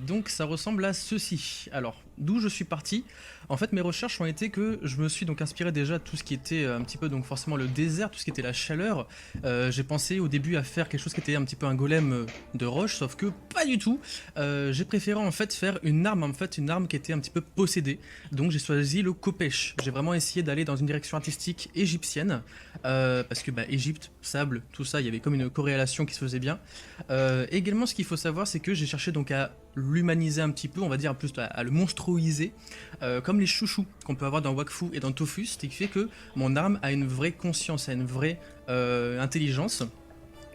Donc ça ressemble à ceci. Alors, d'où je suis parti? En fait, mes recherches ont été que je me suis donc inspiré déjà de tout ce qui était un petit peu donc forcément le désert, tout ce qui était la chaleur. J'ai pensé au début à faire quelque chose qui était un petit peu un golem de roche, sauf que pas du tout. J'ai préféré en fait faire une arme qui était un petit peu possédée. Donc j'ai choisi le kopech. J'ai vraiment essayé d'aller dans une direction artistique égyptienne, parce que bah, Égypte, sable, tout ça, il y avait comme une corrélation qui se faisait bien. Également, ce qu'il faut savoir, c'est que j'ai cherché donc à l'humaniser un petit peu, on va dire plus à le monstruiser, comme les chouchous qu'on peut avoir dans Wakfu et dans Tofu, ce qui fait que mon arme a une vraie conscience, a une vraie intelligence.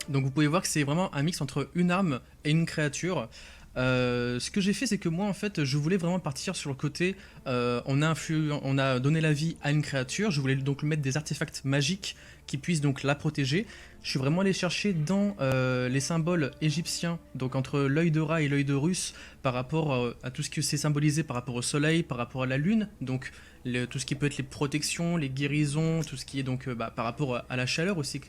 Donc vous pouvez voir que c'est vraiment un mix entre une arme et une créature. Ce que j'ai fait, c'est que moi, en fait, je voulais vraiment partir sur le côté, on a donné la vie à une créature, je voulais donc lui mettre des artefacts magiques qui puissent donc la protéger. Je suis vraiment allé chercher dans les symboles égyptiens, donc entre l'œil de rat et l'œil de russe, par rapport à tout ce que c'est symbolisé par rapport au soleil, par rapport à la lune, donc tout ce qui peut être les protections, les guérisons, tout ce qui est donc par rapport à la chaleur aussi.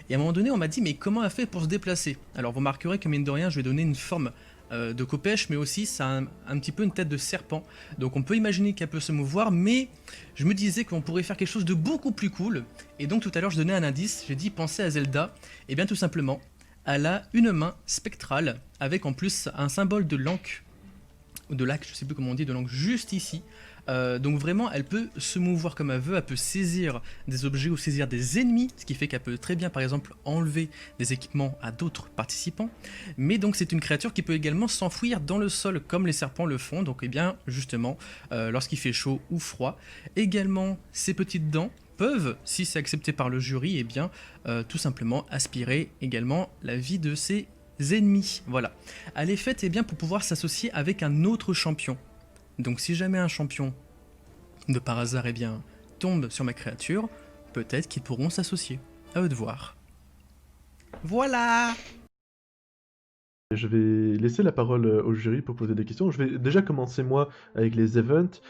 Et à un moment donné, on m'a dit, mais comment elle fait pour se déplacer? Alors vous remarquerez que mine de rien, je vais donner une forme de kopech, mais aussi ça a un petit peu une tête de serpent. Donc on peut imaginer qu'elle peut se mouvoir, mais je me disais qu'on pourrait faire quelque chose de beaucoup plus cool. Et donc tout à l'heure, je donnais un indice, j'ai dit, pensez à Zelda. Et bien tout simplement, elle a une main spectrale, avec en plus un symbole de langue, ou de lac, je sais plus comment on dit, de langue juste ici. Donc vraiment, elle peut se mouvoir comme elle veut, elle peut saisir des objets ou saisir des ennemis, ce qui fait qu'elle peut très bien, par exemple, enlever des équipements à d'autres participants. Mais donc c'est une créature qui peut également s'enfouir dans le sol, comme les serpents le font, donc eh bien, justement, lorsqu'il fait chaud ou froid. Également, ces petites dents peuvent, si c'est accepté par le jury, eh bien, tout simplement aspirer également la vie de ses ennemis. Voilà. Elle est faite eh bien, pour pouvoir s'associer avec un autre champion. Donc si jamais un champion, de par hasard, eh bien, tombe sur ma créature, peut-être qu'ils pourront s'associer. À eux de voir. Voilà. Je vais laisser la parole au jury pour poser des questions. Je vais déjà commencer moi avec les events.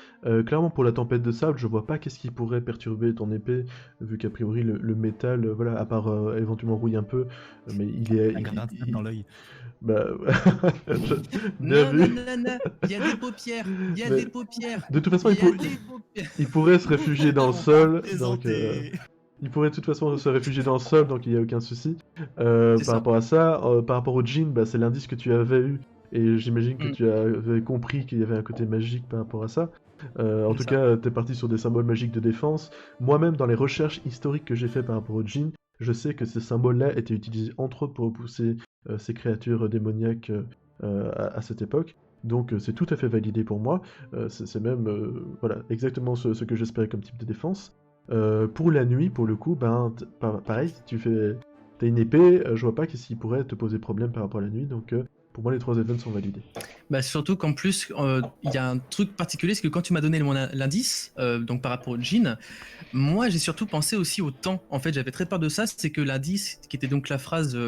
Clairement pour la tempête de sable, je vois pas qu'est-ce qui pourrait perturber ton épée, vu qu'a priori le métal, voilà, à part éventuellement rouille un peu, mais il est... Regarde un tape dans l'œil. Bah, bien Non, non, vu. non, non, il y a des paupières, il y a Mais des paupières, de toute façon, il y a des paupières. il pourrait se réfugier dans le On va sol, donc présenter. il pourrait de toute façon se réfugier dans le sol, donc il n'y a aucun souci. C'est Par ça. rapport à ça, par rapport au djinn, bah, c'est l'indice que tu avais eu, et j'imagine que Mm, tu avais compris qu'il y avait un côté magique par rapport à ça. En c'est tout ça. cas, t'es parti sur des symboles magiques de défense. Moi-même, dans les recherches historiques que j'ai fait par rapport au djinn, je sais que ces symboles-là étaient utilisés entre autres pour repousser ces créatures démoniaques à cette époque. Donc c'est tout à fait validé pour moi. C'est même voilà, exactement ce que j'espérais comme type de défense. Pour la nuit, pour le coup, ben, pareil, si tu fais... T'as une épée, je vois pas qu'est-ce qui pourrait te poser problème par rapport à la nuit, donc pour moi les trois events sont validés. Bah surtout qu'en plus, il y a un truc particulier, c'est que quand tu m'as donné l'indice, donc par rapport au jean, moi j'ai surtout pensé aussi au temps. En fait, j'avais très peur de ça, c'est que l'indice, qui était donc la phrase,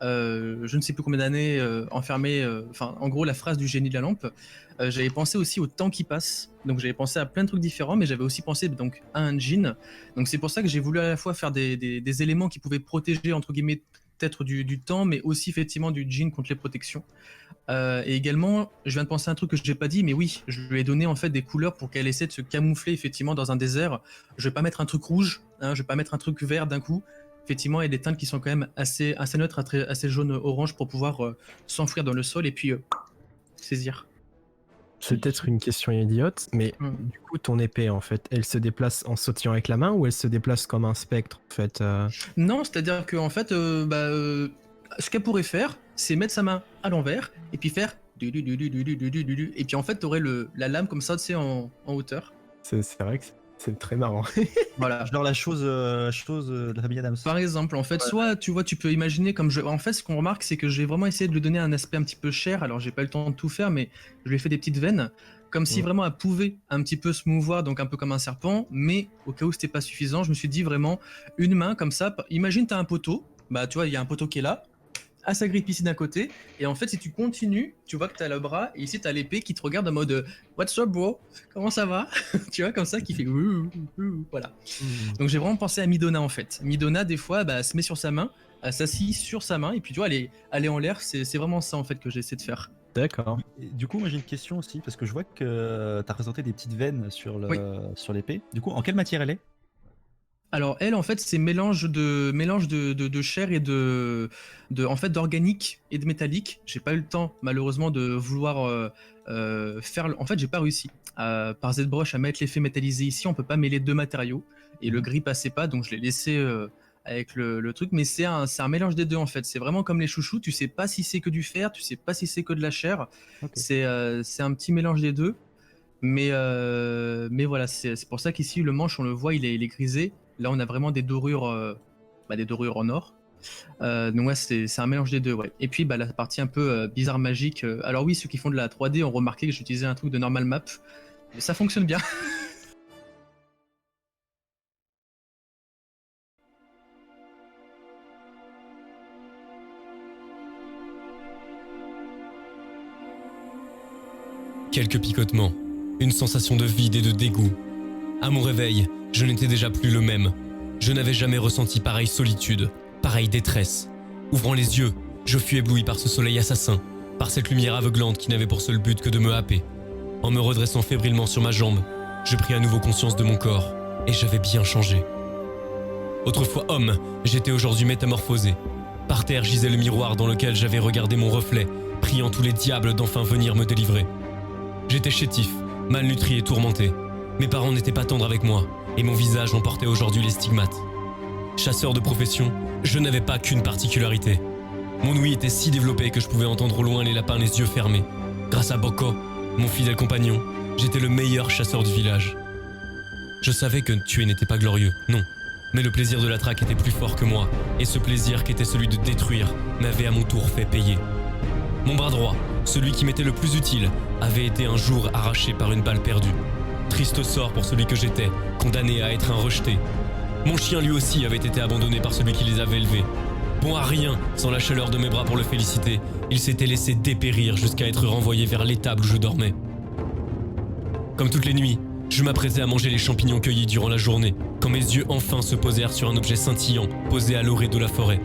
je ne sais plus combien d'années enfermée, enfin en gros la phrase du génie de la lampe, j'avais pensé aussi au temps qui passe. Donc j'avais pensé à plein de trucs différents, mais j'avais aussi pensé donc à un jean. Donc c'est pour ça que j'ai voulu à la fois faire des éléments qui pouvaient protéger entre guillemets peut-être du temps, mais aussi effectivement du jean contre les protections. Et également, je viens de penser à un truc que je n'ai pas dit, mais oui, je lui ai donné en fait des couleurs pour qu'elle essaie de se camoufler effectivement dans un désert. Je vais pas mettre un truc rouge, hein, je vais pas mettre un truc vert d'un coup. Effectivement, il y a des teintes qui sont quand même assez neutres, assez jaune-orange pour pouvoir s'enfouir dans le sol et puis saisir. C'est peut-être une question idiote, mais Hmm. du coup, ton épée, en fait, elle se déplace en sautillant avec la main ou elle se déplace comme un spectre, en fait Non, c'est-à-dire que en fait, ce qu'elle pourrait faire, c'est mettre sa main à l'envers et puis faire du, et puis en fait, t'aurais la lame comme ça, tu sais, en hauteur. C'est vrai que c'est très marrant. Voilà. Genre la chose de Famille Adams. Par exemple, en fait, soit tu vois, tu peux imaginer comme je. En fait, ce qu'on remarque, c'est que j'ai vraiment essayé de lui donner un aspect un petit peu cher. Alors, j'ai pas eu le temps de tout faire, mais je lui ai fait des petites veines, comme si Mm. vraiment elle pouvait un petit peu se mouvoir, donc un peu comme un serpent. Mais au cas où c'était pas suffisant, je me suis dit vraiment une main comme ça. Imagine, t'as un poteau. Bah, tu vois, il y a un poteau qui est là, à sa grippe ici d'un côté. Et en fait, si tu continues, tu vois que t'as le bras et ici t'as l'épée qui te regarde en mode What's up, bro? Comment ça va? Tu vois, comme ça, qui fait voilà. Donc j'ai vraiment pensé à Midona en fait. Midona, des fois, bah, elle se met sur sa main, elle s'assit sur sa main, et puis tu vois, elle est en l'air. C'est vraiment ça en fait que j'essaie de faire. D'accord. Et du coup, moi j'ai une question aussi, parce que je vois que tu as présenté des petites veines sur Oui. sur l'épée. Du coup, en quelle matière elle est? Alors elle, en fait, c'est mélange de chair et en fait, d'organique et de métallique. J'ai pas eu le temps, malheureusement, de vouloir faire. En fait, j'ai pas réussi par ZBrush à mettre l'effet métallisé ici. On peut pas mêler deux matériaux et le gris passait pas, donc je l'ai laissé avec le truc. Mais c'est un mélange des deux en fait. C'est vraiment comme les chouchous. Tu sais pas si c'est que du fer, tu sais pas si c'est que de la chair. Ok. C'est un petit mélange des deux. Mais voilà, c'est pour ça qu'ici, le manche, on le voit, il est grisé. Là, on a vraiment des dorures en or. Donc ouais, c'est un mélange des deux, ouais. Et puis, la partie un peu bizarre, magique. Alors oui, ceux qui font de la 3D ont remarqué que j'utilisais un truc de normal map. Mais ça fonctionne bien. Quelques picotements, une sensation de vide et de dégoût. À mon réveil, je n'étais déjà plus le même. Je n'avais jamais ressenti pareille solitude, pareille détresse. Ouvrant les yeux, je fus ébloui par ce soleil assassin, par cette lumière aveuglante qui n'avait pour seul but que de me happer. En me redressant fébrilement sur ma jambe, je pris à nouveau conscience de mon corps, et j'avais bien changé. Autrefois homme, j'étais aujourd'hui métamorphosé. Par terre gisait le miroir dans lequel j'avais regardé mon reflet, priant tous les diables d'enfin venir me délivrer. J'étais chétif, malnutri et tourmenté. Mes parents n'étaient pas tendres avec moi, et mon visage en portait aujourd'hui les stigmates. Chasseur de profession, je n'avais pas qu'une particularité. Mon ouïe était si développée que je pouvais entendre au loin les lapins les yeux fermés. Grâce à Boko, mon fidèle compagnon, j'étais le meilleur chasseur du village. Je savais que tuer n'était pas glorieux, non. Mais le plaisir de la traque était plus fort que moi, et ce plaisir qui était celui de détruire m'avait à mon tour fait payer. Mon bras droit, celui qui m'était le plus utile, avait été un jour arraché par une balle perdue. Triste sort pour celui que j'étais, condamné à être un rejeté. Mon chien lui aussi avait été abandonné par celui qui les avait élevés. Bon à rien, sans la chaleur de mes bras pour le féliciter, il s'était laissé dépérir jusqu'à être renvoyé vers l'étable où je dormais. Comme toutes les nuits, je m'apprêtais à manger les champignons cueillis durant la journée, quand mes yeux enfin se posèrent sur un objet scintillant posé à l'orée de la forêt.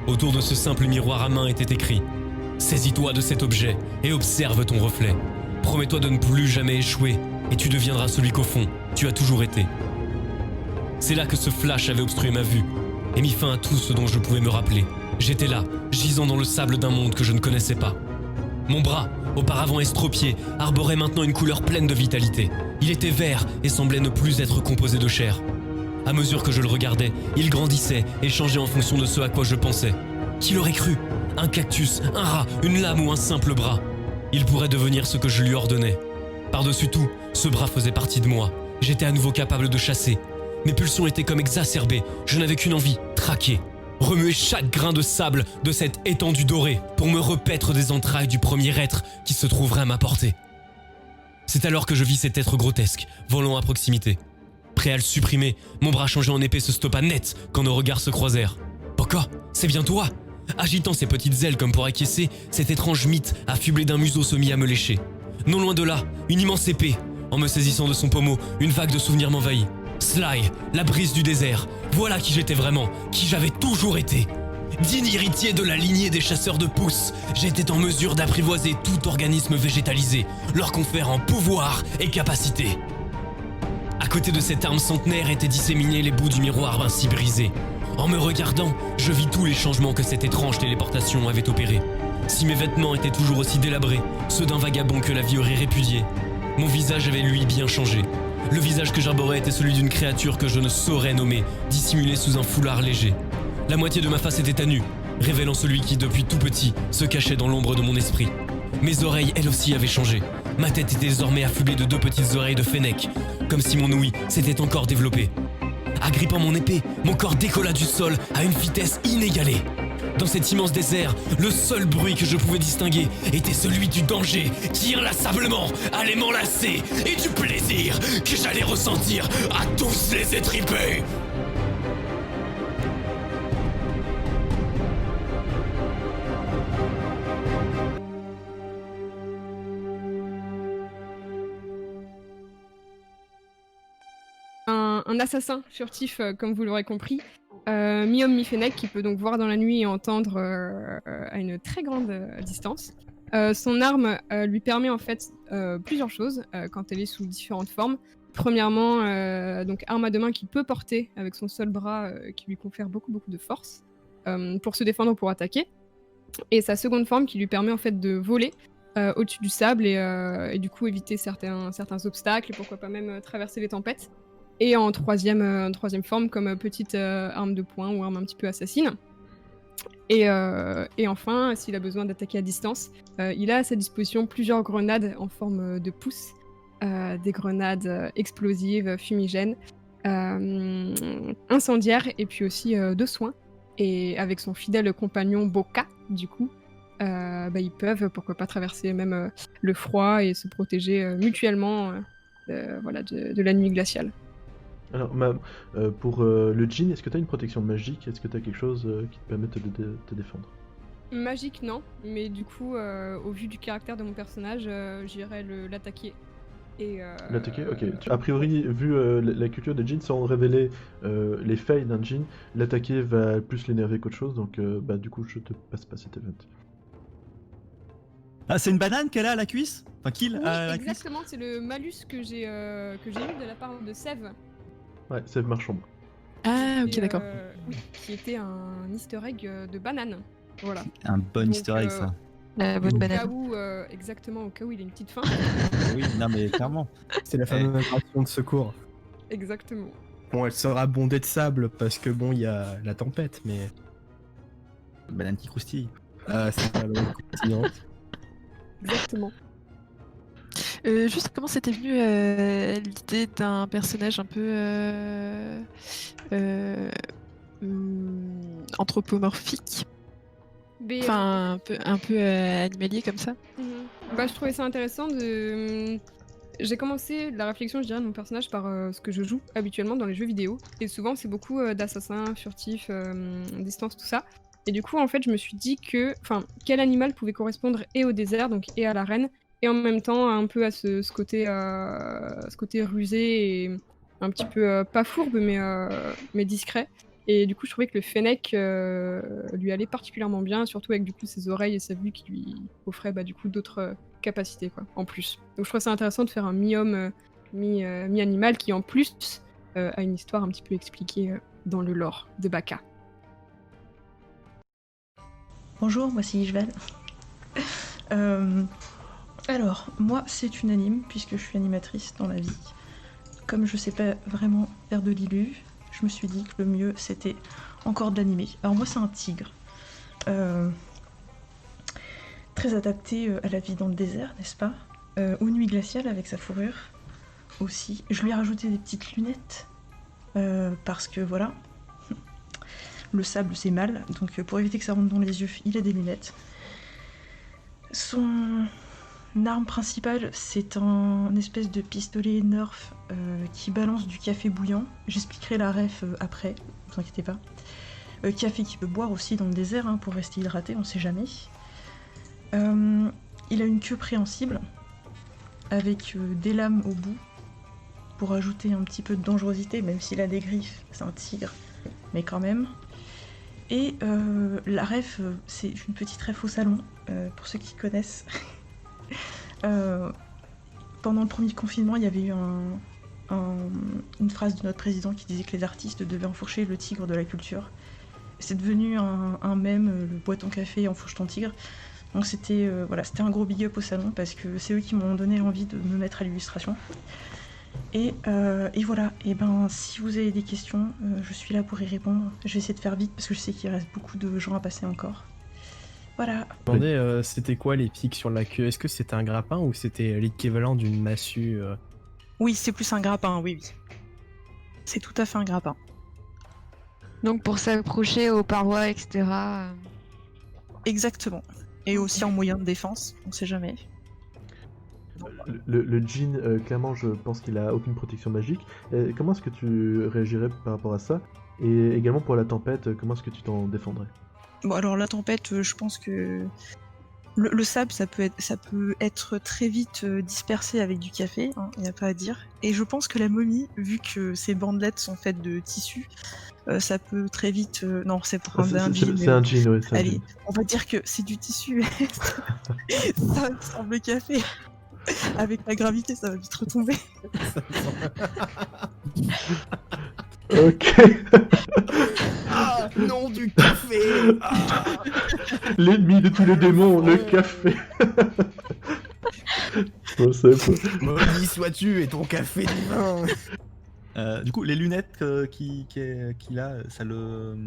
Autour de ce simple miroir à main était écrit « Saisis-toi de cet objet et observe ton reflet. Promets-toi de ne plus jamais échouer, et tu deviendras celui qu'au fond, tu as toujours été. » C'est là que ce flash avait obstrué ma vue, et mis fin à tout ce dont je pouvais me rappeler. J'étais là, gisant dans le sable d'un monde que je ne connaissais pas. Mon bras, auparavant estropié, arborait maintenant une couleur pleine de vitalité. Il était vert et semblait ne plus être composé de chair. À mesure que je le regardais, il grandissait et changeait en fonction de ce à quoi je pensais. Qui l'aurait cru? Un cactus, un rat, une lame ou un simple bras? Il pourrait devenir ce que je lui ordonnais. Par-dessus tout, ce bras faisait partie de moi. J'étais à nouveau capable de chasser. Mes pulsions étaient comme exacerbées. Je n'avais qu'une envie, traquer. Remuer chaque grain de sable de cette étendue dorée pour me repaître des entrailles du premier être qui se trouverait à ma portée. C'est alors que je vis cet être grotesque, volant à proximité. Prêt à le supprimer, mon bras changé en épée se stoppa net quand nos regards se croisèrent. « Boko, c'est bien toi !» Agitant ses petites ailes comme pour acquiescer, cet étrange mythe affublé d'un museau se mit à me lécher. Non loin de là, une immense épée. En me saisissant de son pommeau, une vague de souvenirs m'envahit. Sly, la brise du désert. Voilà qui j'étais vraiment, qui j'avais toujours été. Digne héritier de la lignée des chasseurs de pousses, j'étais en mesure d'apprivoiser tout organisme végétalisé, leur conférant pouvoir et capacité. À côté de cette arme centenaire étaient disséminés les bouts du miroir ainsi brisé. En me regardant, je vis tous les changements que cette étrange téléportation avait opérés. Si mes vêtements étaient toujours aussi délabrés, ceux d'un vagabond que la vie aurait répudié, mon visage avait lui bien changé. Le visage que j'arborais était celui d'une créature que je ne saurais nommer, dissimulée sous un foulard léger. La moitié de ma face était à nu, révélant celui qui, depuis tout petit, se cachait dans l'ombre de mon esprit. Mes oreilles, elles aussi, avaient changé. Ma tête était désormais affublée de 2 petites oreilles de fennec, comme si mon ouïe s'était encore développée. Agrippant mon épée, mon corps décolla du sol à une vitesse inégalée. Dans cet immense désert, le seul bruit que je pouvais distinguer était celui du danger qui inlassablement allait m'enlacer et du plaisir que j'allais ressentir à tous les étriper. Un assassin furtif, comme vous l'aurez compris, mi-homme, mi-fennec, qui peut donc voir dans la nuit et entendre à une très grande distance. Son arme lui permet en fait plusieurs choses quand elle est sous différentes formes. Premièrement, donc arme à deux mains qu'il peut porter avec son seul bras qui lui confère beaucoup de force pour se défendre ou pour attaquer. Et sa seconde forme qui lui permet en fait de voler au-dessus du sable et du coup éviter certains obstacles et pourquoi pas même traverser les tempêtes. Et en troisième forme comme petite arme de poing ou arme un petit peu assassine. Et enfin, s'il a besoin d'attaquer à distance, il a à sa disposition plusieurs grenades en forme de pouce, des grenades explosives, fumigènes, incendiaires et puis aussi de soins. Et avec son fidèle compagnon Boka, du coup, ils peuvent, pourquoi pas, traverser même le froid et se protéger mutuellement de la nuit glaciale. Alors, pour le djinn, est-ce que tu as une protection magique? Est-ce que tu as quelque chose qui te permet de te défendre? Magique, non, mais du coup, au vu du caractère de mon personnage, j'irais l'attaquer. L'attaquer? Ok. A priori, vu la culture des djinns, sans révéler les failles d'un djinn, l'attaquer va plus l'énerver qu'autre chose, donc du coup, je te passe pas cet event. Ah, c'est une banane qu'elle a à la cuisse? Enfin, qu'il Oui, a à la cuisse? exactement, c'est le malus que j'ai eu de la part de Sève. Ouais, Sève Marchand. Ah, ok, d'accord. Oui, qui était un easter egg de banane. Voilà. Un bon Donc, easter egg, ça. La bonne Au banane. cas où, exactement, au cas où il a une petite fin. Oui, non, mais clairement. C'est la fameuse action de secours. Exactement. Bon, elle sera bondée de sable parce que bon, il y a la tempête, mais Banane qui croustille. c'est pas le croustillante. Exactement. Juste comment c'était venu l'idée d'un personnage un peu anthropomorphique, enfin un peu animalier comme ça. Je trouvais ça intéressant de. J'ai commencé la réflexion, je dirais, de mon personnage par ce que je joue habituellement dans les jeux vidéo. Et souvent, c'est beaucoup d'assassins, furtifs, distance, tout ça. Et du coup, en fait, je me suis dit que, quel animal pouvait correspondre et au désert, donc et à l'arène, et en même temps un peu à ce côté rusé et un petit peu pas fourbe, mais discret. Et du coup, je trouvais que le fennec lui allait particulièrement bien, surtout avec du coup ses oreilles et sa vue qui lui offraient du coup d'autres capacités quoi, en plus. Donc je trouvais ça intéressant de faire un mi-homme, mi-animal qui en plus a une histoire un petit peu expliquée dans le lore de Baka. Bonjour, moi c'est Ishval. Alors, moi c'est une anime, puisque je suis animatrice dans la vie. Comme je sais pas vraiment faire de l'illu, je me suis dit que le mieux c'était encore de l'animer. Alors moi c'est un tigre. Très adapté à la vie dans le désert, n'est-ce pas? Aux nuits glaciales avec sa fourrure aussi. Je lui ai rajouté des petites lunettes, parce que voilà, le sable c'est mal, donc pour éviter que ça rentre dans les yeux, il a des lunettes. Son arme principale, c'est un espèce de pistolet Nerf qui balance du café bouillant. J'expliquerai la ref après, ne vous inquiétez pas. Café qu'il peut boire aussi dans le désert pour rester hydraté, on sait jamais. Il a une queue préhensible avec des lames au bout pour ajouter un petit peu de dangerosité, même s'il a des griffes, c'est un tigre, mais quand même. Et la ref, c'est une petite ref au salon, pour ceux qui connaissent. Pendant le premier confinement, il y avait eu une phrase de notre président qui disait que les artistes devaient enfourcher le tigre de la culture. C'est devenu un mème, le bois ton café, enfourche ton tigre. Donc c'était un gros big up au salon parce que c'est eux qui m'ont donné envie de me mettre à l'illustration. Et voilà, et si vous avez des questions, je suis là pour y répondre. Je vais essayer de faire vite parce que je sais qu'il reste beaucoup de gens à passer encore. Voilà. Je me demandais, c'était quoi les pics sur la queue? Est-ce que c'était un grappin ou c'était l'équivalent d'une massue Oui, c'est plus un grappin, oui. C'est tout à fait un grappin. Donc pour s'accrocher aux parois, etc. Exactement. Et aussi en moyen de défense, on sait jamais. Le djinn, clairement, je pense qu'il a aucune protection magique. Comment est-ce que tu réagirais par rapport à ça? Et également pour la tempête, comment est-ce que tu t'en défendrais? Bon, alors la tempête, je pense que le sable, ça peut être très vite dispersé avec du café, il n'y a pas à dire. Et je pense que la momie, vu que ses bandelettes sont faites de tissu, ça peut très vite... Non, c'est pour Ah, un jean. c'est un jean, ouais. c'est un Allez, jean. on va dire que c'est du tissu. Ça me semble café. Avec la gravité, ça va vite retomber. Ok. Ah non, du café. L'ennemi de tous les démons, le café. Bon, c'est faux. Maudit sois-tu et ton café divin. Du coup, les lunettes qu'il a, ça le.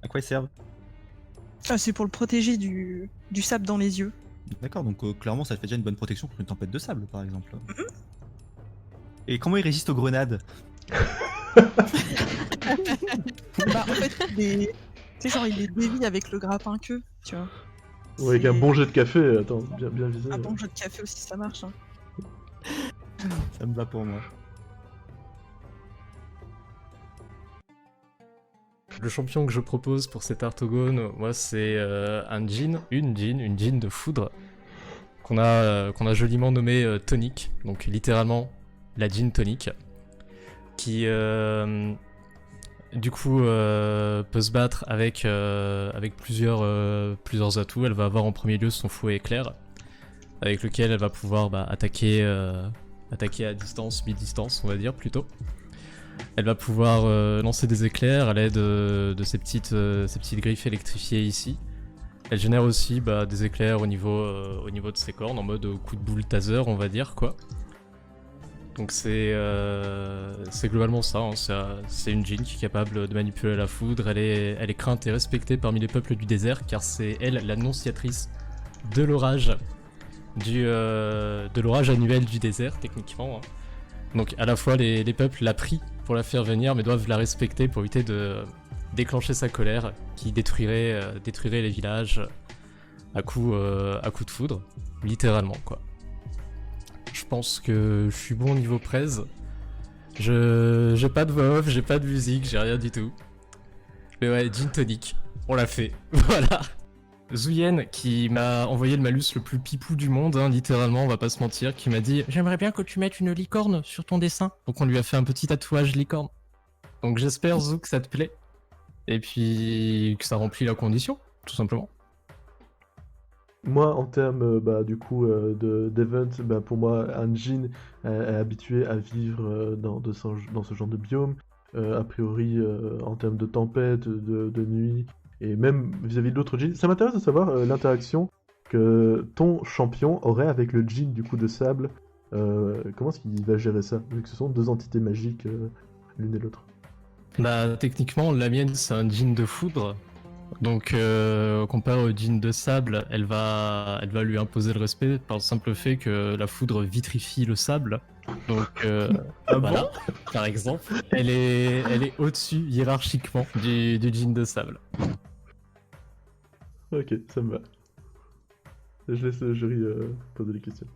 À quoi elles servent? Ah, c'est pour le protéger du sable dans les yeux. D'accord, donc clairement, ça fait déjà une bonne protection contre une tempête de sable, par exemple. Et comment il résiste aux grenades? Bah, en fait, tu sais, genre, il les dévie avec le grappin queue, tu vois. Ouais, avec un bon jet de café, attends, bien visé. Un bon jeu de café aussi, ça marche. Hein. Ça me va pour moi. Le champion que je propose pour cet Artogone, moi c'est un djinn, une djinn de foudre, qu'on a joliment nommé Tonic, donc littéralement la djinn Tonic, qui du coup peut se battre avec plusieurs atouts. Elle va avoir en premier lieu son fouet éclair, avec lequel elle va pouvoir attaquer à distance, mi-distance on va dire plutôt. Elle va pouvoir lancer des éclairs à l'aide de ces petites griffes électrifiées ici. Elle génère aussi des éclairs au niveau de ses cornes en mode coup de boule taser on va dire quoi. Donc c'est globalement ça, hein. C'est une djinn qui est capable de manipuler la foudre. Elle est crainte et respectée parmi les peuples du désert car c'est elle l'annonciatrice de l'orage annuel du désert techniquement. Hein. Donc à la fois les peuples la prient pour la faire venir mais doivent la respecter pour éviter de déclencher sa colère qui détruirait les villages à coup de foudre, littéralement quoi. Je pense que je suis bon au niveau presse. J'ai pas de voix off, j'ai pas de musique, j'ai rien du tout. Mais ouais, Gin Tonic, on l'a fait, voilà. Zuyen qui m'a envoyé le malus le plus pipou du monde, hein, littéralement, on va pas se mentir, qui m'a dit « J'aimerais bien que tu mettes une licorne sur ton dessin ». Donc on lui a fait un petit tatouage licorne. Donc j'espère Zou que ça te plaît. Et puis que ça remplit la condition, tout simplement. Moi, en termes du coup d'event, pour moi, un djinn est habitué à vivre dans ce genre de biome. A priori, en termes de tempête, de nuit, et même vis-à-vis d'autres djinns. Ça m'intéresse de savoir l'interaction que ton champion aurait avec le djinn du coup de sable. Comment est-ce qu'il va gérer ça, vu que ce sont deux entités magiques l'une et l'autre? Techniquement, la mienne c'est un djinn de foudre. Donc, comparé au djinn de sable, elle va lui imposer le respect par le simple fait que la foudre vitrifie le sable. Donc, voilà, par exemple, elle est au-dessus hiérarchiquement du djinn de sable. Ok, ça me va. Je laisse le jury poser les questions.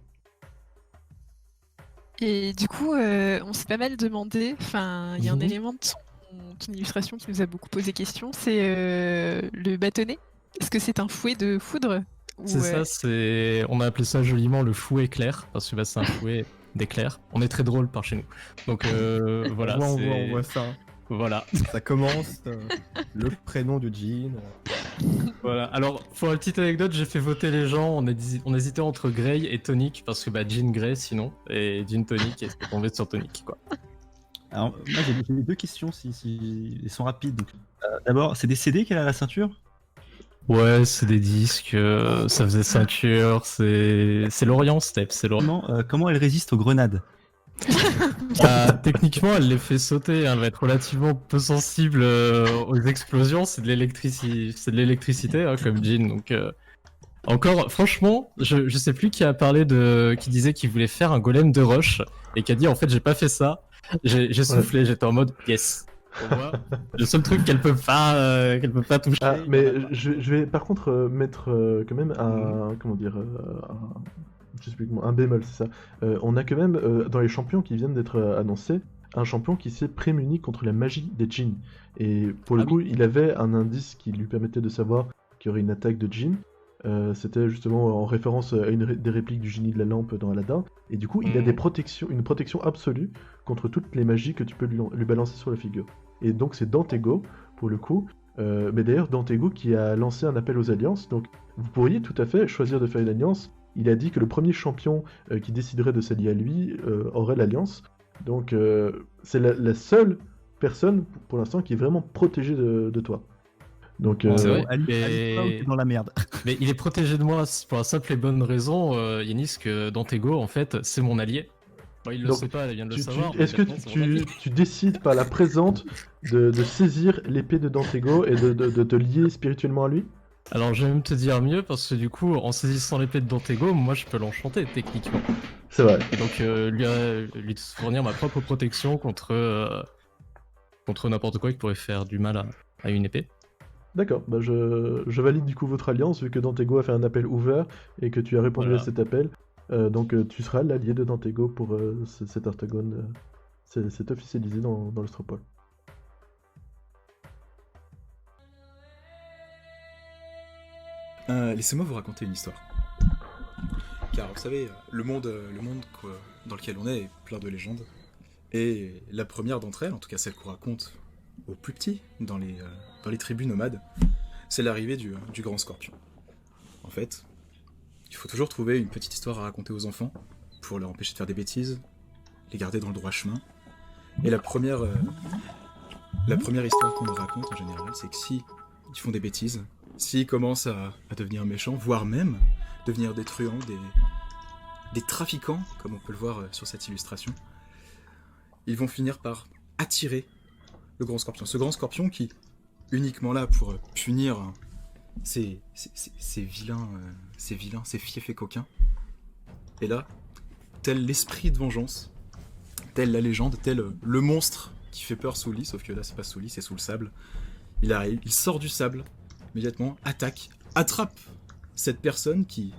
Et du coup, on s'est pas mal demandé, enfin, il y a un élément de ton illustration qui nous a beaucoup posé question, c'est le bâtonnet. Est-ce que c'est un fouet de foudre C'est ça, on a appelé ça joliment le fouet éclair, parce que c'est un fouet d'éclair. On est très drôle par chez nous. Donc voilà, on voit ça. Voilà. Ça commence, le prénom du djinn. Voilà, alors pour la petite anecdote, j'ai fait voter les gens, on hésitait entre Grey et Tonic, parce que Djinn Grey sinon, et Djinn Tonic, et c'est tombé sur Tonic quoi. Alors, moi j'ai deux questions si elles sont rapides. Donc, d'abord, c'est des CD qu'elle a à la ceinture? Ouais, c'est des disques, ça faisait ceinture, c'est l'Orient Step, c'est l'Orient. Comment elle résiste aux grenades? Techniquement, elle les fait sauter, hein, elle va être relativement peu sensible aux explosions, c'est de l'électricité hein, comme Djinn, donc... Encore, franchement, je sais plus qui a parlé qui disait qu'il voulait faire un golem de rush, et qui a dit en fait j'ai pas fait ça. J'ai soufflé, j'étais en mode yes. Le seul truc qu'elle peut pas toucher. Ah, mais je vais par contre mettre quand même un un bémol, c'est ça. On a quand même dans les champions qui viennent d'être annoncés un champion qui s'est prémuni contre la magie des djinns. Et pour le coup, il avait un indice qui lui permettait de savoir qu'il y aurait une attaque de djinn. C'était justement en référence à une des répliques du génie de la lampe dans Aladdin, et du coup il a une protection absolue contre toutes les magies que tu peux lui balancer sur la figure. et donc c'est Dantego, pour le coup. Mais d'ailleurs, Dantego qui a lancé un appel aux alliances, donc vous pourriez tout à fait choisir de faire une alliance. Il a dit que le premier champion qui déciderait de s'allier à lui aurait l'alliance. Donc c'est la seule personne pour l'instant qui est vraiment protégée de toi. Donc C'est vrai. Ali, Et- t'es dans la merde. Mais il est protégé de moi pour la simple et bonne raison, Yanis, que Dantego, en fait, c'est mon allié. Bon, il le Donc, sait pas, il vient de le tu- savoir. est-ce que mais maintenant, c'est mon allié. tu décides par la présente de saisir l'épée de Dantego et de te lier spirituellement à lui? Alors, je vais même te dire mieux, parce que du coup, en saisissant l'épée de Dantego, moi, je peux l'enchanter, techniquement. C'est vrai. Et donc, lui fournir ma propre protection contre n'importe quoi qui pourrait faire du mal à une épée. D'accord, bah je valide du coup votre alliance vu que Dantego a fait un appel ouvert et que tu as répondu Voilà. à cet appel. Donc tu seras l'allié de Dantego pour cet octogone. C'est officialisé dans l'Ostropole. Laissez-moi vous raconter une histoire. Car vous savez, le monde dans lequel on est plein de légendes. Et la première d'entre elles, en tout cas celle qu'on raconte aux plus petits, dans les tribus nomades, c'est l'arrivée du grand scorpion. En fait, il faut toujours trouver une petite histoire à raconter aux enfants, pour leur empêcher de faire des bêtises, les garder dans le droit chemin. Et la première histoire qu'on leur raconte en général, c'est que si ils font des bêtises, s'ils commencent à devenir méchants, voire même devenir des truands, des trafiquants, comme on peut le voir sur cette illustration, ils vont finir par attirer le grand scorpion. Ce grand scorpion qui, uniquement là pour punir ces vilains, ces fiefs et coquins. Et là, tel l'esprit de vengeance, tel la légende, tel le monstre qui fait peur sous le lit, sauf que là c'est pas sous le lit, c'est sous le sable. Il arrive, il sort du sable, immédiatement, attaque, attrape cette personne qui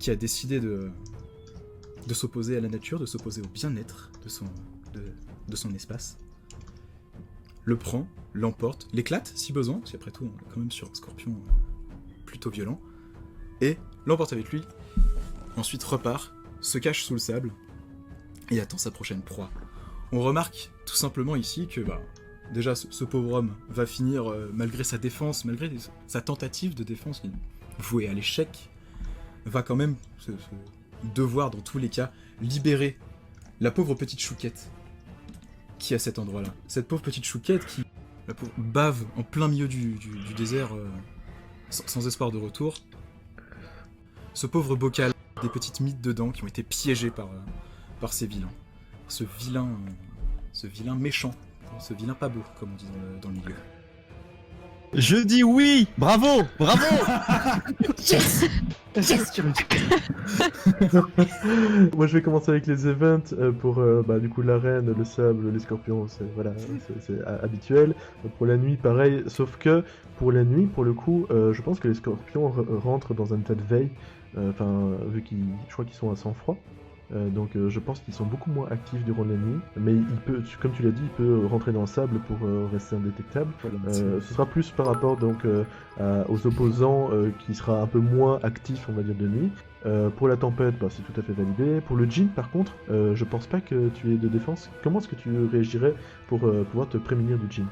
a décidé de s'opposer à la nature, de s'opposer au bien-être de son espace, le prend, l'emporte, l'éclate si besoin, parce qu'après tout on est quand même sur un scorpion plutôt violent, et l'emporte avec lui, ensuite repart, se cache sous le sable, et attend sa prochaine proie. On remarque tout simplement ici que déjà ce pauvre homme va finir, malgré sa défense, malgré sa tentative de défense vouée à l'échec, va quand même se devoir dans tous les cas libérer la pauvre petite chouquette qui est à cet endroit-là. Cette pauvre petite chouquette qui bave en plein milieu du désert sans espoir de retour. Ce pauvre bocal, des petites mythes dedans qui ont été piégées par ces vilains. Ce vilain méchant, ce vilain pas beau, comme on dit dans le milieu. Je dis oui. Bravo. Moi je vais commencer avec les events pour du coup l'arène, le sable, les scorpions, c'est habituel. Pour la nuit pareil, sauf que pour la nuit pour le coup je pense que les scorpions rentrent dans un état de veille, vu je crois qu'ils sont à sang-froid. Donc je pense qu'ils sont beaucoup moins actifs durant la nuit, mais il peut, comme tu l'as dit, il peut rentrer dans le sable pour rester indétectable. Ce sera plus par rapport donc aux opposants qui sera un peu moins actif, on va dire, de nuit. Pour la tempête, c'est tout à fait validé. Pour le djinn, par contre, je pense pas que tu aies de défense. Comment est-ce que tu réagirais pour pouvoir te prémunir du djinn?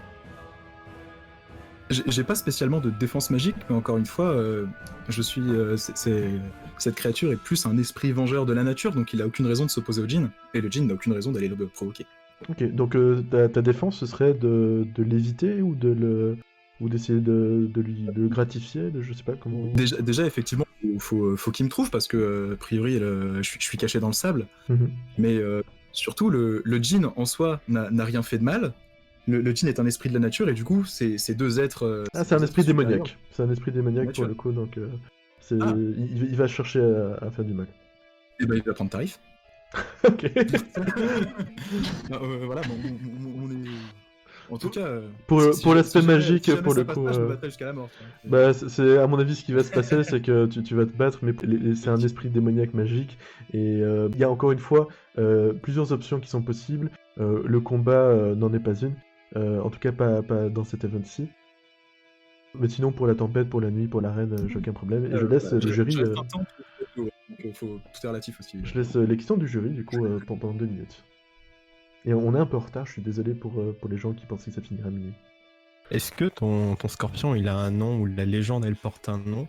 J'ai pas spécialement de défense magique, mais encore une fois, je suis. Cette créature est plus un esprit vengeur de la nature, donc il a aucune raison de s'opposer au djinn, et le djinn n'a aucune raison d'aller le provoquer. Ok, donc ta défense ce serait de l'éviter ou d'essayer de le gratifier, je sais pas comment. Déjà effectivement, faut qu'il me trouve parce que a priori je suis caché dans le sable, mais surtout le djinn en soi n'a rien fait de mal. Le djinn est un esprit de la nature et du coup ces deux êtres. C'est un esprit démoniaque. C'est un esprit démoniaque pour le coup, donc il va chercher à faire du mal. Et il va prendre tarif. Ok. Voilà, on est. En tout cas. Pour l'aspect magique, si pour le ça coup. passe pas, je me battrai jusqu'à la mort. C'est à mon avis ce qui va se passer, c'est que tu vas te battre, mais c'est un esprit démoniaque magique. Et il y a encore une fois plusieurs options qui sont possibles. Le combat n'en est pas une. En tout cas, pas dans cet event-ci. Mais sinon, pour la tempête, pour la nuit, pour l'arène, j'ai aucun problème. Et je laisse le jury. Donc, tout est relatif aussi. Je laisse les questions du jury, du coup, pendant 2 minutes. Et on est un peu en retard, je suis désolé pour les gens qui pensaient que ça finirait à minuit. Est-ce que ton scorpion, il a un nom ou la légende, elle porte un nom?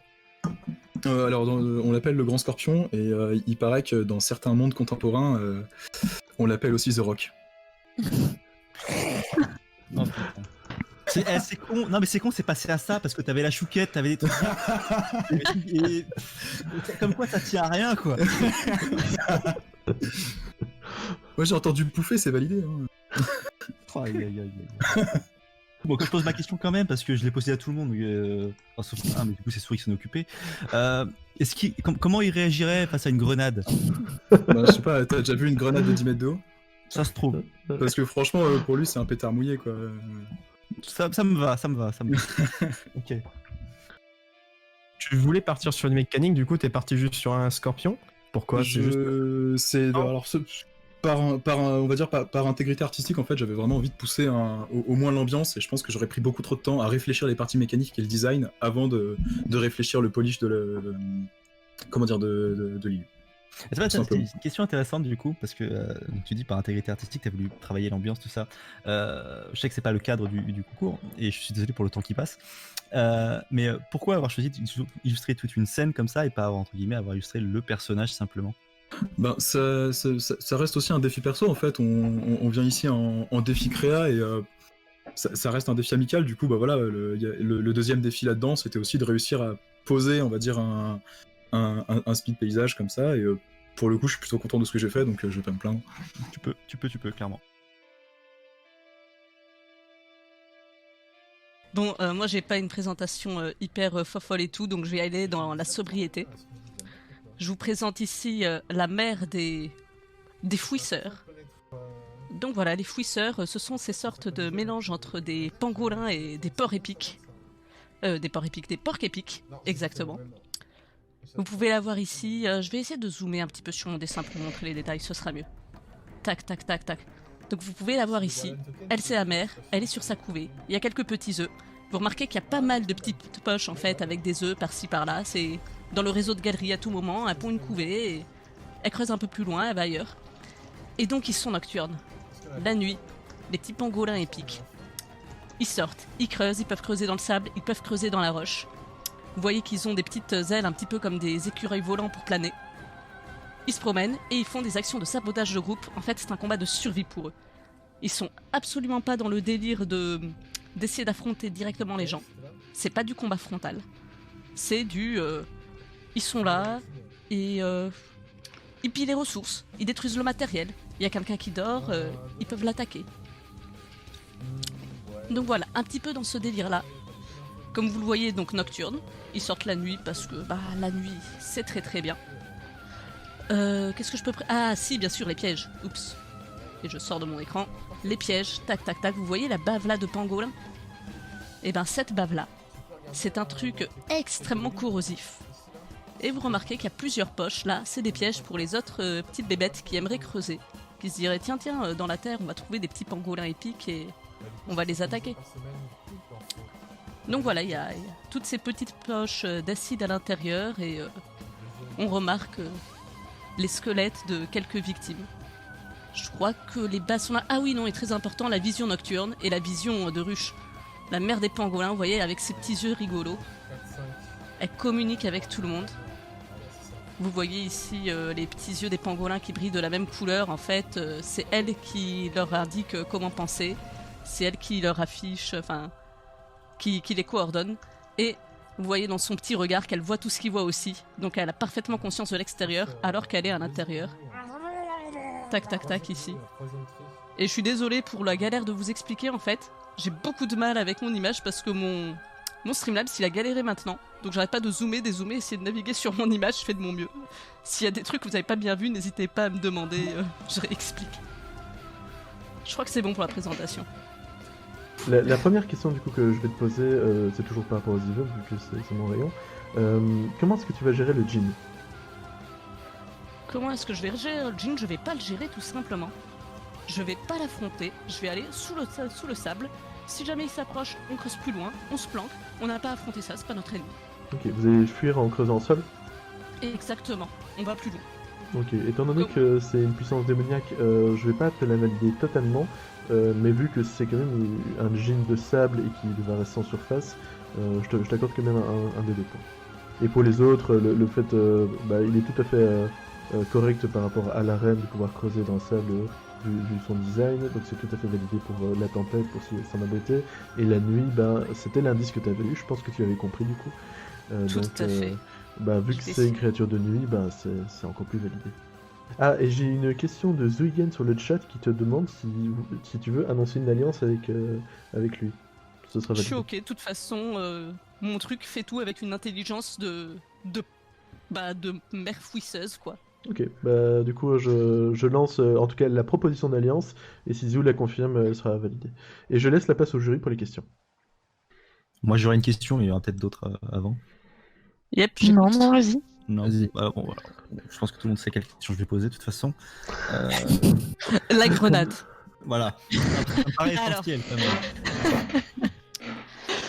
Alors, on l'appelle le Grand Scorpion, et il paraît que dans certains mondes contemporains, on l'appelle aussi The Rock. Non, c'est con. Non mais c'est con, c'est passé à ça parce que t'avais la chouquette, t'avais des trucs. et... Comme quoi ça tient à rien quoi. Moi j'ai entendu pouffer, c'est validé. Hein. Oh, aïe, aïe, aïe. Bon, que je pose ma question quand même parce que je l'ai posée à tout le monde, sauf un, mais du coup c'est Souris qui s'en est occupé. Comment il réagirait face à une grenade? Bah, je sais pas, t'as déjà vu une grenade de 10 mètres de haut? Ça se trouve. Parce que franchement, pour lui c'est un pétard mouillé quoi. Ça me va. Ok. Tu voulais partir sur une mécanique, du coup t'es parti juste sur un scorpion? Pourquoi? On va dire par intégrité artistique, en fait, j'avais vraiment envie de pousser au moins l'ambiance, et je pense que j'aurais pris beaucoup trop de temps à réfléchir les parties mécaniques et le design avant de réfléchir le polish de l'île. C'est une question intéressante du coup, parce que tu dis par intégrité artistique, tu as voulu travailler l'ambiance, tout ça. Je sais que c'est pas le cadre du concours, et je suis désolé pour le temps qui passe. Mais pourquoi avoir choisi d'illustrer toute une scène comme ça et pas entre guillemets avoir illustré le personnage simplement? Ben, ça reste aussi un défi perso en fait. On vient ici en défi créa et ça reste un défi amical. Du coup, bah voilà, le deuxième défi là-dedans, c'était aussi de réussir à poser, on va dire, un speed paysage comme ça. Et pour le coup, je suis plutôt content de ce que j'ai fait, donc je vais pas me plaindre. Tu peux, clairement. Bon, moi j'ai pas une présentation hyper fofolle et tout, donc je vais aller dans la sobriété. Je vous présente ici la mère des fouisseurs. Donc voilà, les fouisseurs, ce sont ces sortes de mélanges entre des pangolins et des porcs épiques. Des porcs épiques, exactement. Vous pouvez la voir ici. Je vais essayer de zoomer un petit peu sur mon dessin pour vous montrer les détails, ce sera mieux. Tac, tac, tac, tac. Donc vous pouvez la voir ici. Elle, c'est la mère, elle est sur sa couvée. Il y a quelques petits œufs. Vous remarquez qu'il y a pas mal de petites poches en fait avec des œufs par-ci par-là. C'est dans le réseau de galeries à tout moment. Elle pond une couvée et elle creuse un peu plus loin, elle va ailleurs. Et donc ils sont nocturnes. La nuit, les petits pangolins épiques. Ils sortent, ils creusent, ils peuvent creuser dans le sable, ils peuvent creuser dans la roche. Vous voyez qu'ils ont des petites ailes un petit peu comme des écureuils volants pour planer. Ils se promènent et ils font des actions de sabotage de groupe. En fait, c'est un combat de survie pour eux. Ils sont absolument pas dans le délire d'essayer d'affronter directement les gens. C'est pas du combat frontal. C'est du... ils sont là et ils pillent les ressources. Ils détruisent le matériel. Il y a quelqu'un qui dort, ils peuvent l'attaquer. Donc voilà, un petit peu dans ce délire-là. Comme vous le voyez, donc nocturne. Ils sortent la nuit parce que la nuit, c'est très très bien. Qu'est-ce que je peux... Ah si, bien sûr, les pièges. Oups. Et je sors de mon écran. Les pièges, tac tac tac. Vous voyez la bave là de pangolin? Et ben cette bave là, c'est un truc extrêmement corrosif. Et vous remarquez qu'il y a plusieurs poches là, c'est des pièges pour les autres petites bébêtes qui aimeraient creuser. Qui se diraient tiens, dans la terre on va trouver des petits pangolins épiques et on va les attaquer. Donc voilà, il y a toutes ces petites poches d'acide à l'intérieur et on remarque les squelettes de quelques victimes. Je crois que les bases sont là. Ah oui, non, et très important, la vision nocturne et la vision de ruche. La mère des pangolins, vous voyez, avec ses petits yeux rigolos. Elle communique avec tout le monde. Vous voyez ici les petits yeux des pangolins qui brillent de la même couleur. En fait, c'est elle qui leur indique comment penser. C'est elle qui leur affiche, enfin, qui les coordonne. Et vous voyez dans son petit regard qu'elle voit tout ce qu'il voit aussi. Donc elle a parfaitement conscience de l'extérieur alors qu'elle est à l'intérieur. Tac, tac, tac, ici. Et je suis désolée pour la galère de vous expliquer, en fait. J'ai beaucoup de mal avec mon image parce que mon Streamlabs, il a galéré maintenant. Donc j'arrête pas de zoomer, dézoomer, essayer de naviguer sur mon image, je fais de mon mieux. S'il y a des trucs que vous avez pas bien vus, n'hésitez pas à me demander, je réexplique. Je crois que c'est bon pour la présentation. La première question du coup que je vais te poser, c'est toujours par rapport aux events, vu que c'est mon rayon. Comment est-ce que tu vas gérer le djinn? Comment est-ce que je vais gérer le djinn? Je vais pas le gérer tout simplement. Je vais pas l'affronter, je vais aller sous le sable. Si jamais il s'approche, on creuse plus loin, on se planque. On n'a pas à affronter ça, c'est pas notre ennemi. Ok, vous allez fuir en creusant au sol? Exactement, on va plus loin. Ok, étant donné que c'est une puissance démoniaque, je vais pas te la valider totalement, mais vu que c'est quand même un djinn de sable et qu'il va rester en surface, je t'accorde quand même un des 2 points. Et pour les autres, le fait, il est tout à fait correct par rapport à l'arène de pouvoir creuser dans le sable vu son design, donc c'est tout à fait validé pour la tempête, pour s'en embêter. Et la nuit, c'était l'indice que tu avais eu, je pense que tu avais compris du coup. Tout à fait. Vu que c'est une créature de nuit, c'est encore plus validé. Ah, et j'ai une question de Zuyen sur le chat qui te demande si tu veux annoncer une alliance avec lui. Ce sera validé. Je suis ok, de toute façon, mon truc fait tout avec une intelligence de mère fouisseuse, quoi. Ok, du coup je lance en tout cas la proposition d'alliance, et si Zhu la confirme, elle sera validée. Et je laisse la place au jury pour les questions. Moi j'aurais une question, mais il y aura peut-être d'autres avant. Yep, Non, vas-y. Non, vas-y. Voilà. Je pense que tout le monde sait quelle question je vais poser de toute façon. La grenade. Voilà. Ça me paraît essentiel quand même.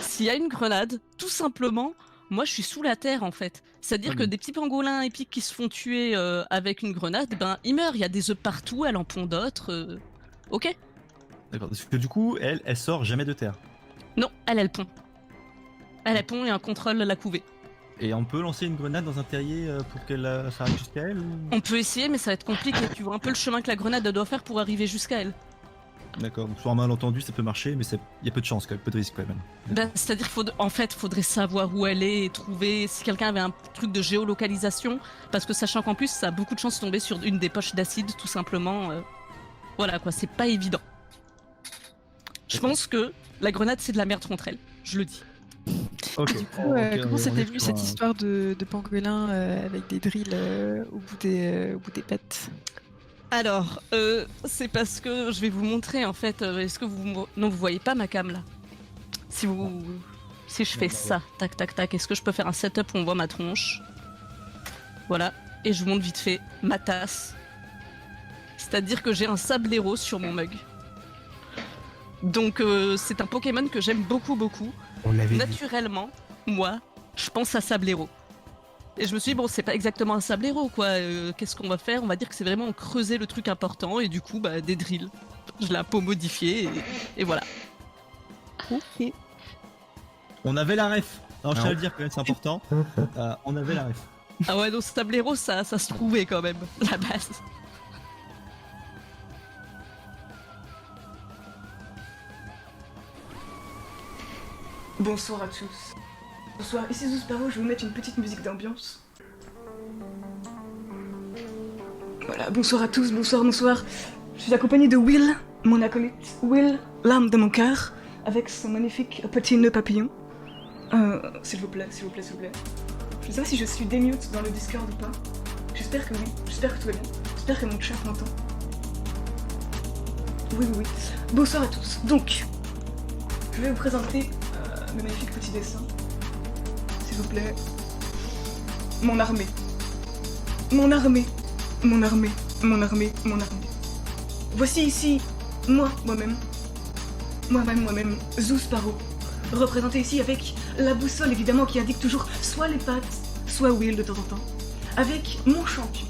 S'il y a une grenade, tout simplement, moi je suis sous la terre en fait. C'est-à-dire que des petits pangolins épiques qui se font tuer avec une grenade, ils meurent. Il y a des œufs partout, elle en pond d'autres. Ok. D'accord. Parce que du coup, elle sort jamais de terre. Non, elle pond. Elle pond et un contrôle la couvée. Et on peut lancer une grenade dans un terrier pour qu'elle s'arrive jusqu'à elle ou... On peut essayer, mais ça va être compliqué. Tu vois un peu le chemin que la grenade doit faire pour arriver jusqu'à elle. D'accord, donc sur un malentendu ça peut marcher, mais il y a peu de chance, peu de risque quand même. C'est-à-dire qu'il faudrait savoir où elle est et trouver si quelqu'un avait un truc de géolocalisation, parce que sachant qu'en plus ça a beaucoup de chances de tomber sur une des poches d'acide, tout simplement. Voilà quoi, c'est pas évident. Je pense que la grenade c'est de la merde contre elle, je le dis. Okay. Du coup, comment c'était venu cette histoire de pangolin avec des drills au bout des pattes? Alors, c'est parce que je vais vous montrer en fait. Est-ce que vous voyez pas ma cam là? Si je fais ça, tac tac tac, est-ce que je peux faire un setup où on voit ma tronche? Voilà, et je vous montre vite fait ma tasse. C'est-à-dire que j'ai un sablero sur mon mug. Donc c'est un Pokémon que j'aime beaucoup beaucoup. Naturellement, moi, je pense à Sablero. Et je me suis dit, bon, c'est pas exactement un Sablero, quoi. Qu'est-ce qu'on va faire? On va dire que c'est vraiment creuser le truc important, et du coup, des drills. Je l'ai un peu modifié, et voilà. Ok. On avait la ref. Alors, je tiens à le dire, quand même, c'est important. On avait la ref. Ah ouais, donc Sablero, ça se trouvait quand même, la base. Bonsoir à tous. Bonsoir, ici Zousparrow, je vais vous mettre une petite musique d'ambiance. Voilà, bonsoir à tous, bonsoir. Je suis accompagné de Will, mon acolyte. Will, l'âme de mon cœur, avec son magnifique petit nœud papillon. S'il vous plaît. Je sais pas si je suis démute dans le Discord ou pas. J'espère que oui, j'espère que tout va bien. J'espère que mon chat m'entend. Oui. Bonsoir à tous. Donc, je vais vous présenter le magnifique petit dessin. S'il vous plaît. Mon armée. Voici ici, moi-même, Zousparrow, représenté ici avec la boussole évidemment qui indique toujours soit les pattes, soit Will de temps en temps, avec mon champion,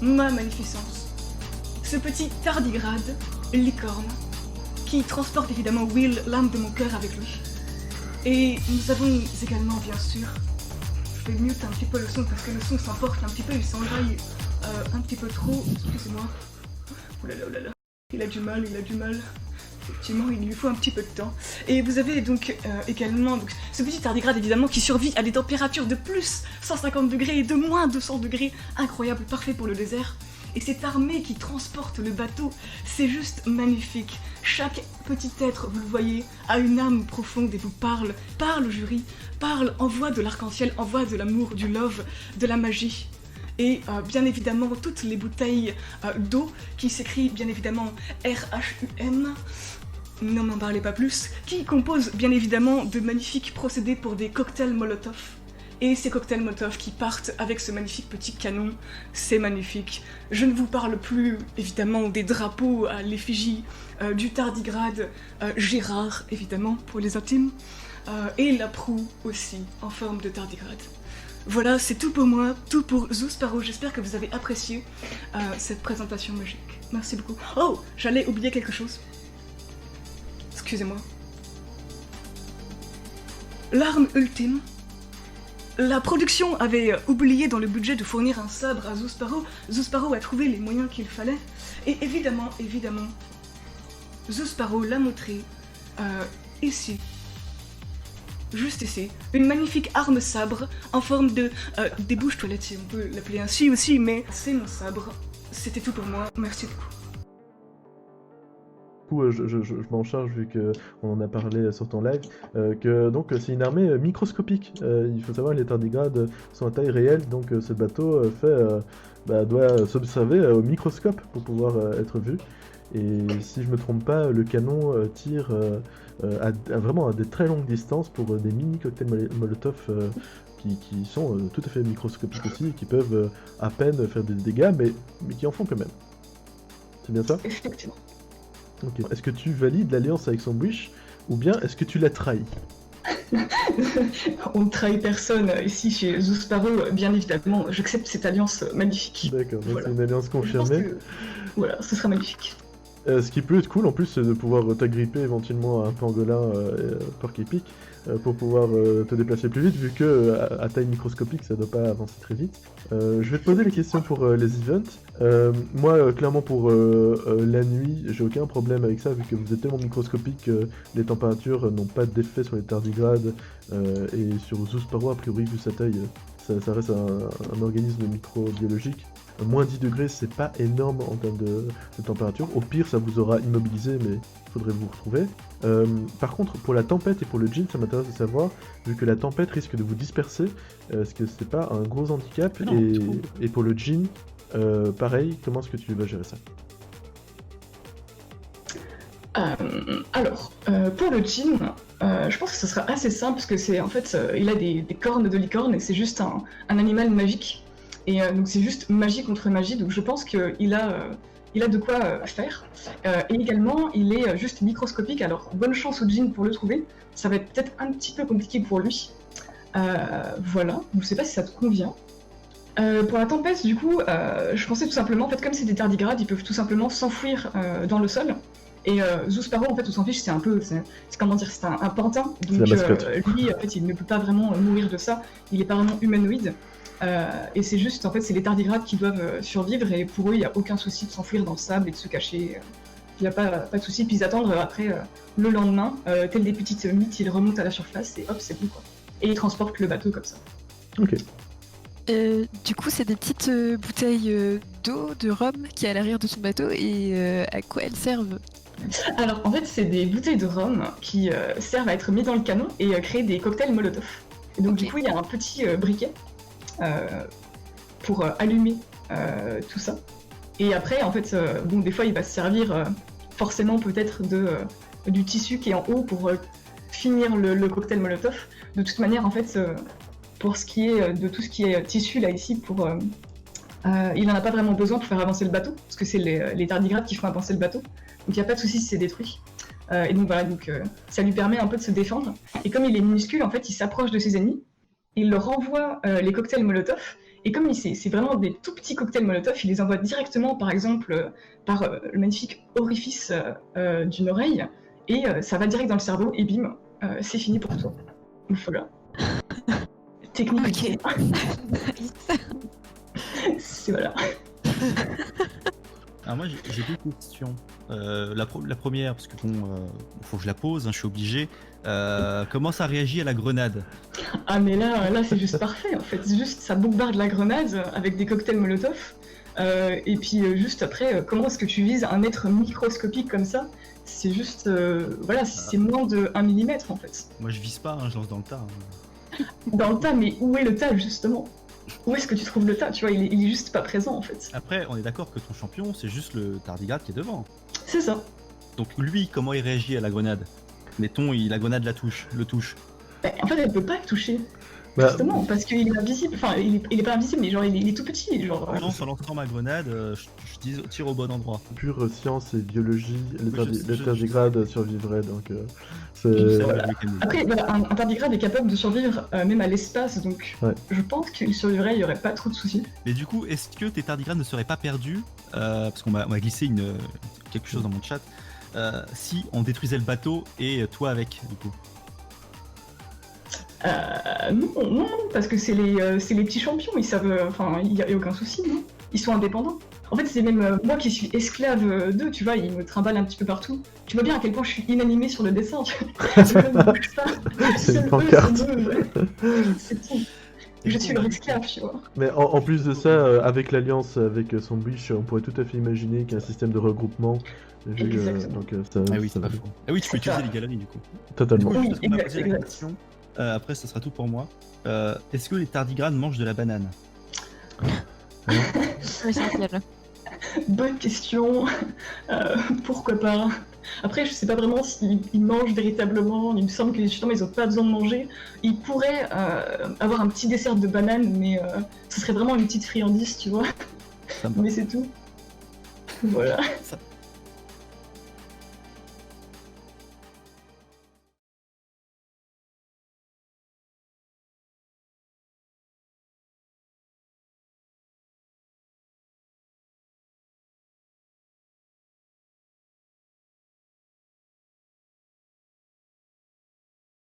ma magnificence, ce petit tardigrade, licorne, qui transporte évidemment Will, l'âme de mon cœur avec lui. Et nous avons également, bien sûr, je vais mute un petit peu le son parce que le son s'emporte un petit peu, il s'enjaille un petit peu trop, excusez-moi. Oulala, il a du mal. Effectivement, il lui faut un petit peu de temps. Et vous avez donc également ce petit tardigrade évidemment qui survit à des températures de plus 150 degrés et de moins 200 degrés, incroyable, parfait pour le désert. Et cette armée qui transporte le bateau, c'est juste magnifique. Chaque petit être, vous le voyez, a une âme profonde et vous parle jury, envoie de l'arc-en-ciel, envoie de l'amour, du love, de la magie. Et bien évidemment toutes les bouteilles d'eau qui s'écrit bien évidemment RHUM, ne m'en parlez pas plus, qui composent bien évidemment de magnifiques procédés pour des cocktails Molotov. Et ces cocktails Molotov qui partent avec ce magnifique petit canon, c'est magnifique. Je ne vous parle plus évidemment des drapeaux à l'effigie du tardigrade Gérard évidemment pour les intimes, et la proue aussi en forme de tardigrade. Voilà, c'est tout pour moi, tout pour Zoosparrow. J'espère que vous avez apprécié cette présentation magique. Merci beaucoup. Oh, j'allais oublier quelque chose. Excusez-moi. L'arme ultime. La production avait oublié dans le budget de fournir un sabre à Zoosparrow. Zoosparrow a trouvé les moyens qu'il fallait. Et évidemment, Zoosparrow l'a montré ici. Juste ici. Une magnifique arme sabre en forme de débouche-toilette, si on peut l'appeler ainsi aussi, mais c'est mon sabre. C'était tout pour moi. Merci beaucoup. Je m'en charge vu qu'on en a parlé sur ton live, que donc c'est une armée microscopique. Il faut savoir que les tardigrades sont à taille réelle, donc ce bateau doit s'observer au microscope pour pouvoir être vu. Et si je me trompe pas, le canon tire vraiment à des très longues distances pour des mini cocktails Molotov qui sont tout à fait microscopiques aussi, et qui peuvent à peine faire des dégâts, mais qui en font quand même. C'est bien ça ? Effectivement. Ok. Est-ce que tu valides l'alliance avec Sandwich, ou bien est-ce que tu la trahis? On ne trahit personne ici chez Zoosparrow, bien évidemment. J'accepte cette alliance magnifique. D'accord, donc Voilà. c'est une alliance confirmée. Voilà, ce sera magnifique. Ce qui peut être cool en plus, c'est de pouvoir t'agripper éventuellement à un pangolin porc-épic pour pouvoir te déplacer plus vite, vu que à taille microscopique ça doit pas avancer très vite. Je vais te poser les questions pour les events. Moi, clairement pour la nuit, j'ai aucun problème avec ça, vu que vous êtes tellement microscopique que les températures n'ont pas d'effet sur les tardigrades, et sur Zoosparrow, a priori, vu sa taille, ça reste un organisme microbiologique. Moins 10 degrés, c'est pas énorme en termes de température. Au pire, ça vous aura immobilisé, mais il faudrait vous retrouver. Par contre, pour la tempête et pour le djinn, ça m'intéresse de savoir, vu que la tempête risque de vous disperser, est-ce que c'est pas un gros handicap? Non, Et pour le djinn, pareil, comment est-ce que tu vas gérer ça? Alors, pour le djinn, je pense que ce sera assez simple, parce que c'est en fait, il a des cornes de licorne, et c'est juste un animal magique. Et donc c'est juste magie contre magie, donc je pense qu'il a de quoi faire. Et également, il est juste microscopique, alors bonne chance au djinn pour le trouver. Ça va être peut-être un petit peu compliqué pour lui. Voilà, je sais pas si ça te convient. Pour la tempête, du coup, je pensais tout simplement, en fait, comme c'est des tardigrades, ils peuvent tout simplement s'enfouir dans le sol. Et Zoosparrow, en fait, on s'en fiche, c'est un peu, c'est comment dire, c'est un pantin. Donc lui, en fait, il ne peut pas vraiment mourir de ça. Il est pas vraiment humanoïde. Et c'est juste, en fait, c'est les tardigrades qui doivent survivre, et pour eux, il n'y a aucun souci de s'enfuir dans le sable et de se cacher. Il n'y a pas de souci, puis ils attendent après le lendemain, tels des petites mythes, ils remontent à la surface et hop, c'est bon quoi. Et ils transportent le bateau comme ça. Ok. Du coup, c'est des petites bouteilles d'eau, de rhum qui est à l'arrière de son bateau, et à quoi elles servent? Alors, en fait, c'est des bouteilles de rhum qui servent à être mises dans le canon et créer des cocktails Molotov. Et donc, du coup, il y a un petit briquet pour allumer tout ça. Et après, en fait, bon, des fois, il va se servir forcément peut-être du tissu qui est en haut pour finir le cocktail Molotov. De toute manière, en fait, pour ce qui est de tout ce qui est tissu là ici, il n'en a pas vraiment besoin pour faire avancer le bateau, parce que c'est les tardigrades qui font avancer le bateau. Donc il n'y a pas de souci si c'est détruit. Et donc voilà, ça lui permet un peu de se défendre. Et comme il est minuscule, en fait, il s'approche de ses ennemis. Il leur envoie les cocktails Molotov, et comme c'est vraiment des tout petits cocktails Molotov, il les envoie directement, par exemple, par le magnifique orifice d'une oreille, et ça va direct dans le cerveau, et bim, c'est fini pour toi. Donc voilà. Technique. Ok. C'est voilà. Alors moi j'ai deux questions. La première, parce que bon, faut que je la pose, hein, je suis obligé. Comment ça réagit à la grenade? Ah mais là c'est juste parfait en fait, c'est juste ça bombarde la grenade avec des cocktails Molotov, et puis juste après, comment est-ce que tu vises un être microscopique comme ça? C'est juste, voilà, c'est moins de 1 mm en fait. Moi je vise pas, hein, je lance dans le tas. Hein. Dans le tas, mais où est le tas justement? Où est-ce que tu trouves le tas? Tu vois, il est juste pas présent en fait. Après, on est d'accord que ton champion, c'est juste le tardigrade qui est devant. C'est ça. Donc lui, comment il réagit à la grenade? Mettons, la grenade le touche. Bah, en fait, elle peut pas le toucher. Bah, Justement, parce qu'il est invisible. Enfin, il est pas invisible, mais genre, il est tout petit. Genre, Je lance en lançant ma grenade, je tire au bon endroit. pure science et biologie, les je- tardigrades survivraient, donc c'est... Après, voilà, un tardigrade est capable de survivre même à l'espace, donc Ouais. je pense qu'il survivrait, il n'y aurait pas trop de soucis. Mais du coup, est-ce que tes tardigrades ne seraient pas perdus parce qu'on m'a glissé quelque chose dans mon chat, si on détruisait le bateau et toi avec, du coup? Non, parce que c'est les petits champions, ils savent. Enfin, il n'y a aucun souci, non? Ils sont indépendants. En fait, c'est même moi qui suis esclave d'eux, tu vois, ils me trimballent un petit peu partout. Tu vois bien à quel point je suis inanimée sur le dessin, tu vois. Je ne bouge pas. C'est une Seuls eux, pancarte. c'est eux. C'est tout. Je suis leur esclave, tu vois. Mais en plus de ça, avec l'alliance avec son Wish, on pourrait tout à fait imaginer qu'il y a un système de regroupement. Exactement. Donc ça, Ah oui, ça c'est va pas faux. Ah oui, tu peux utiliser les galeries, du coup. totalement. Du coup, Oui, parce qu'on m'a exact, posé la exact. question, après, ça sera tout pour moi. Est-ce que les tardigrades mangent de la banane? Essentiel. Bonne question. Pourquoi pas? Après, je sais pas vraiment s'ils mangent véritablement. Il me semble que justement, ils ont pas besoin de manger. Ils pourraient avoir un petit dessert de banane, mais ce serait vraiment une petite friandise, tu vois. Ça me- Mais c'est tout. Voilà. Ça-